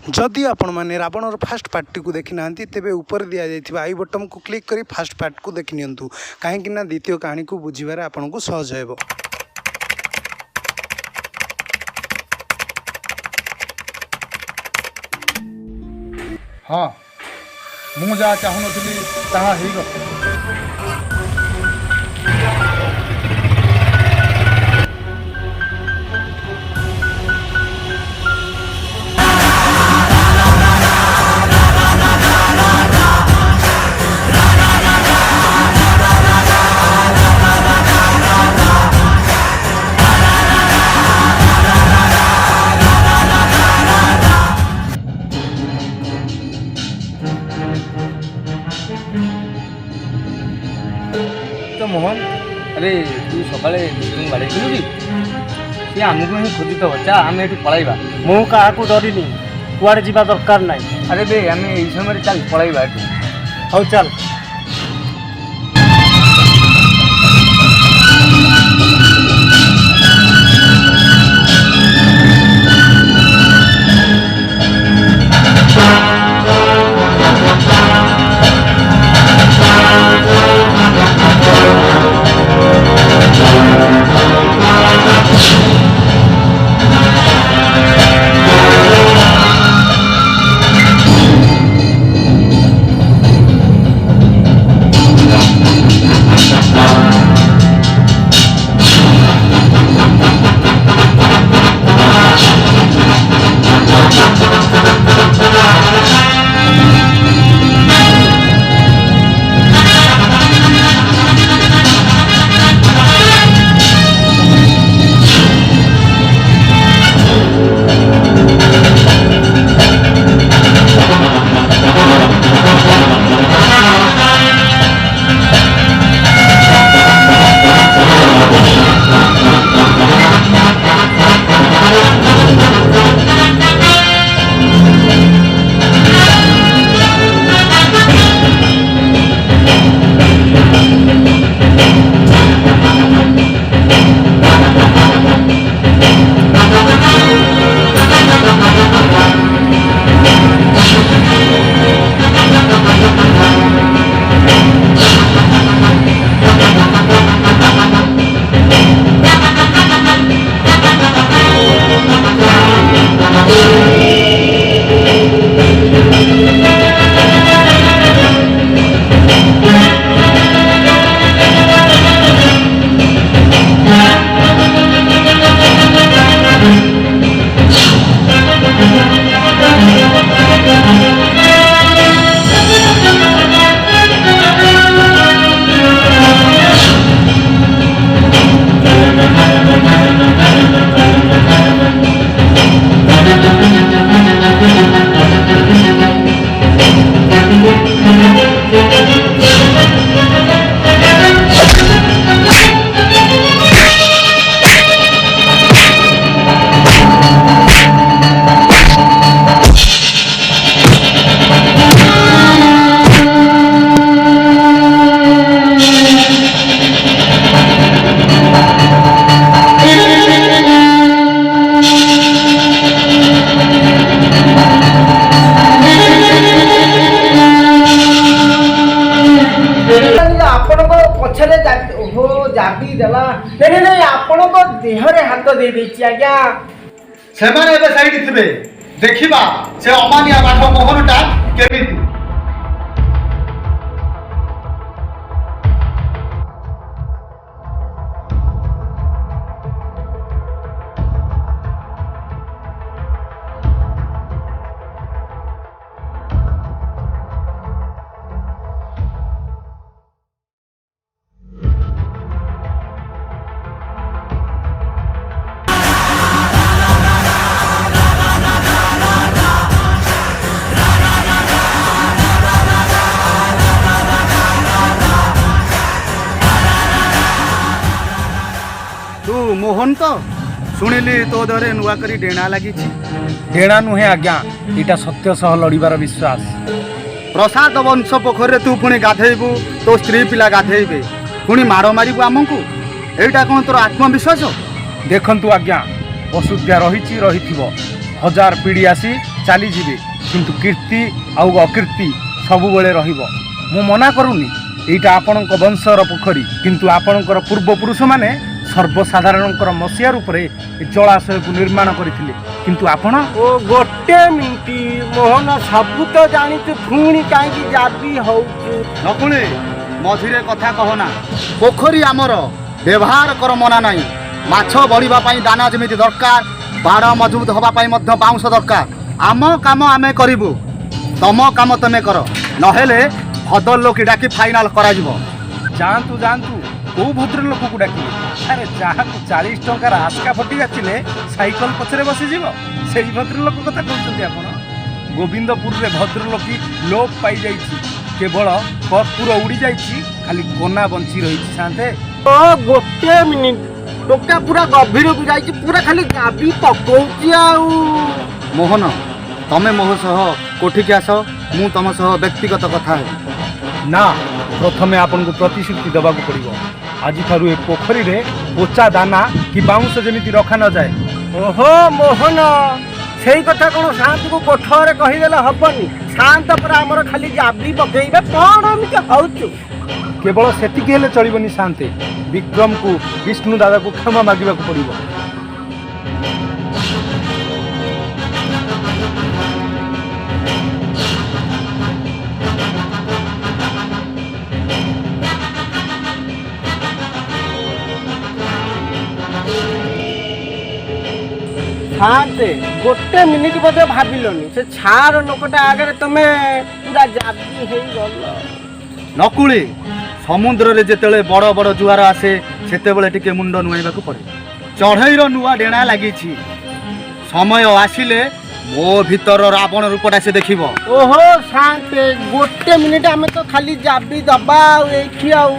जदि आपण मैंने रावणर फास्ट पार्टी को देखी ना तेबे ऊपर दिया जाइथिबा आई बटन को क्लिक करी फास्ट पार्ट को देखि नियंतु काहेकि ना द्वितीय कहानी को बुझिबारे आपन को सहज हेबो। हाँ मु जहाँ चाहूनी ताहा हो गला। तो मोहन अरे तू सकाले तुम बाड़े कि सी आमको ही खोजी तो चा आम ये पलैबा मु क्या डरनी कुआड़े जीवा दरकार ना। अरे बे आम ये समय चल पलैबा एटू हौ चल। जाबी देला नहीं नहीं आपण को देहरे हाथ दे देछि आज्ञा से साइड थे देखा से अमानिया बाघ मोहनटा केमिति मोहन तो शुणिली तो दरे नुआ करी डेणा लगी डेणा नुहे आज्ञा इटा सत्य सह लड़ीबार विश्वास। प्रसाद वंश पोखर तू पुणी गाधेबू तो स्त्री पिला गाधेबे पुणी मार मारू आमको एटा कौन तोर आत्मविश्वास। देखंतु आज्ञा अशुद्धिया रही हजार पीढ़ी आसी ଚାଲିଯିବେ କିନ୍ତୁ କୀର୍ତ୍ତି ଆଉ ଅକୀର୍ତ୍ତି ସବୁବେଳେ ରହିବ। ମୁଁ ମନା କରୁନି ଏଇଟା ଆପଣଙ୍କ ବଂଶର ପୋଖରୀ, କିନ୍ତୁ ଆପଣଙ୍କର ପୂର୍ବପୁରୁଷମାନେ ସର୍ବସାଧାରଣଙ୍କର ମସିହା ରୂପରେ ଏ ଜଳାଶୟକୁ ନିର୍ମାଣ କରିଥିଲେ, କିନ୍ତୁ ଆପଣ ଓ ଗୋଟେ ମିନିଟ୍ ମୋହନ, ସବୁ ତ ଜାଣିଛୁ ପୁଣି କାହିଁକି ଜାବି ହଉଛୁ? ନକୁଳି ମଝିରେ କଥା କହନା। ପୋଖରୀ ଆମର, ବ୍ୟବହାର କର ମନା ନାହିଁ। ମାଛ ବଢ଼ିବା ପାଇଁ ଦାନା ଯେମିତି ଦରକାର, ବାଡ଼ ମଜବୁତ ହେବା ପାଇଁ ମଧ୍ୟ ବାଉଁଶ ଦରକାର। ଆମ କାମ ଆମେ କରିବୁ, ତମ କାମ ତମେ କର, ନହେଲେ ଭଦ୍ରଲୋକ ଡାକି ଫାଇନାଲ କରାଯିବ। ଯାଆନ୍ତୁ ଯାଆନ୍ତୁ, କେଉଁ ଭଦ୍ରଲୋକକୁ ଡାକିବେ? ଆରେ ଯାହାକୁ 40 ଟଙ୍କାର ଆସ୍କା ଫଟି ଆସିଲେ ସାଇକେଲ ପଛରେ ବସିଯିବ, ସେଇ ଭଦ୍ରଲୋକ କଥା କହୁଛନ୍ତି ଆପଣ? ଗୋବିନ୍ଦପୁରରେ ଭଦ୍ରଲୋକୀ ଲୋପ ପାଇଯାଇଛି, କେବଳ କର୍ପୂର ଉଡ଼ିଯାଇଛି, ଖାଲି କୋନା ବଞ୍ଚି ରହିଛି ସାନ୍ତେ। ଓ ଗୋଟେ ମିନିଟ୍, ଟୋକା ପୁରା ଗଭୀରକୁ ଯାଇଛି, ପୁରା ଖାଲି ଜାବି ପକଉଛି ଆଉ। ମୋହନ, ତମେ ମୋ ସହ କୋଠିକି ଆସ, ମୁଁ ତମ ସହ ବ୍ୟକ୍ତିଗତ କଥା ହେବି। ନା, ପ୍ରଥମେ ଆପଣଙ୍କୁ ପ୍ରତିଶ୍ରୁତି ଦେବାକୁ ପଡ଼ିବ। ଆଜିଠାରୁ ଏ ପୋଖରୀରେ ପୋଚା ଦାନା କି ବାଉଁଶ ଯେମିତି ରଖା ନଯାଏ। ଓହୋ ମୋହନ, ସେଇ କଥା କ'ଣ ଶାନ୍ତକୁ କୋଠରେ କହିଦେଲେ ହବନି? ଶାନ୍ତ ପରା ଆମର ଖାଲି ଜାବି ପକେଇବେ, କ'ଣ ଏମିତି ହଉଛୁ? କେବଳ ସେତିକି ହେଲେ ଚଳିବନି ସାନ୍ତେ, ବିକ୍ରମକୁ ବିଷ୍ଣୁ ଦାଦାକୁ କ୍ଷମା ମାଗିବାକୁ ପଡ଼ିବ। ଶାନ୍ତେ ଗୋଟେ ମିନିଟ୍ ବୋଧେ ଭାବିଲନି, ସେ ଛାର ଲୋକଟା ଆଗରେ ତମେ ପୁରା ଜାବି ହେଇଗଲ। ନକୁଳି, ସମୁଦ୍ରରେ ଯେତେବେଳେ ବଡ଼ ବଡ଼ ଜୁଆର ଆସେ ସେତେବେଳେ ଟିକେ ମୁଣ୍ଡ ନୁଆଇବାକୁ ପଡ଼େ। ଚଢ଼େଇର ନୂଆ ଡେଣା ଲାଗିଛି, ସମୟ ଆସିଲେ ମୋ ଭିତର ରାବଣ ରୂପଟା ସେ ଦେଖିବ। ଓହୋ ଶାନ୍ତେ, ଗୋଟେ ମିନିଟ୍ ଆମେ ତ ଖାଲି ଜାବି ଦବା ଆଉ ଏଇଠି ଆଉ।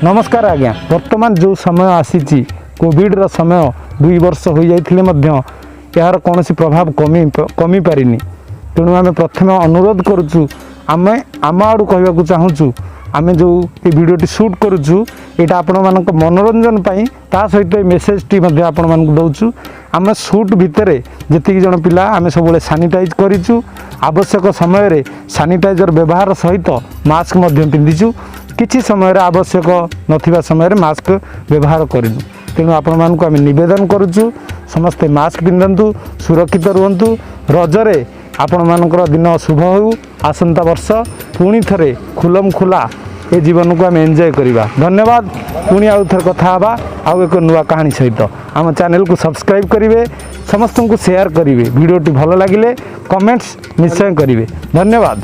ନମସ୍କାର ଆଜ୍ଞା। ବର୍ତ୍ତମାନ ଯେଉଁ ସମୟ ଆସିଛି, କୋଭିଡ଼ର ସମୟ 2 ବର୍ଷ ହୋଇଯାଇଥିଲେ ମଧ୍ୟ ଏହାର କୌଣସି ପ୍ରଭାବ କମିପାରିନି। ତେଣୁ ଆମେ ପ୍ରଥମେ ଅନୁରୋଧ କରୁଛୁ, ଆମେ ଆମ ଆଡ଼ୁ କହିବାକୁ ଚାହୁଁଛୁ, ଆମେ ଯେଉଁ ଏ ଭିଡ଼ିଓଟି ସୁଟ୍ କରୁଛୁ ଏଇଟା ଆପଣମାନଙ୍କ ମନୋରଞ୍ଜନ ପାଇଁ, ତା ସହିତ ଏ ମେସେଜଟି ମଧ୍ୟ ଆପଣମାନଙ୍କୁ ଦେଉଛୁ। ଆମେ ସୁଟ୍ ଭିତରେ ଯେତିକି ଜଣ ପିଲା ଆମେ ସବୁବେଳେ ସାନିଟାଇଜ୍ କରିଛୁ, ଆବଶ୍ୟକ ସମୟରେ ସାନିଟାଇଜର୍ ବ୍ୟବହାର ସହିତ ମାସ୍କ ମଧ୍ୟ ପିନ୍ଧିଛୁ, କିଛି ସମୟରେ ଆବଶ୍ୟକ ନଥିବା ସମୟରେ ମାସ୍କ ବ୍ୟବହାର କରିନୁ। ତେଣୁ ଆପଣମାନଙ୍କୁ ଆମେ ନିବେଦନ କରୁଛୁ, ସମସ୍ତେ ମାସ୍କ ପିନ୍ଧନ୍ତୁ, ସୁରକ୍ଷିତ ରୁହନ୍ତୁ। ରଜରେ ଆପଣମାନଙ୍କର ଦିନ ଶୁଭ ହେଉ। ଆସନ୍ତା ବର୍ଷ ପୁଣି ଥରେ ଖୁଲମ ଖୋଲା ଏ ଜୀବନକୁ ଆମେ ଏନ୍ଜୟ କରିବା। ଧନ୍ୟବାଦ। ପୁଣି ଆଉ ଥରେ କଥା ହେବା ଆଉ ଏକ ନୂଆ କାହାଣୀ ସହିତ। ଆମ ଚ୍ୟାନେଲକୁ ସବସ୍କ୍ରାଇବ୍ କରିବେ, ସମସ୍ତଙ୍କୁ ସେୟାର କରିବେ। ଭିଡ଼ିଓଟି ଭଲ ଲାଗିଲେ କମେଣ୍ଟସ୍ ନିଶ୍ଚୟ କରିବେ। ଧନ୍ୟବାଦ।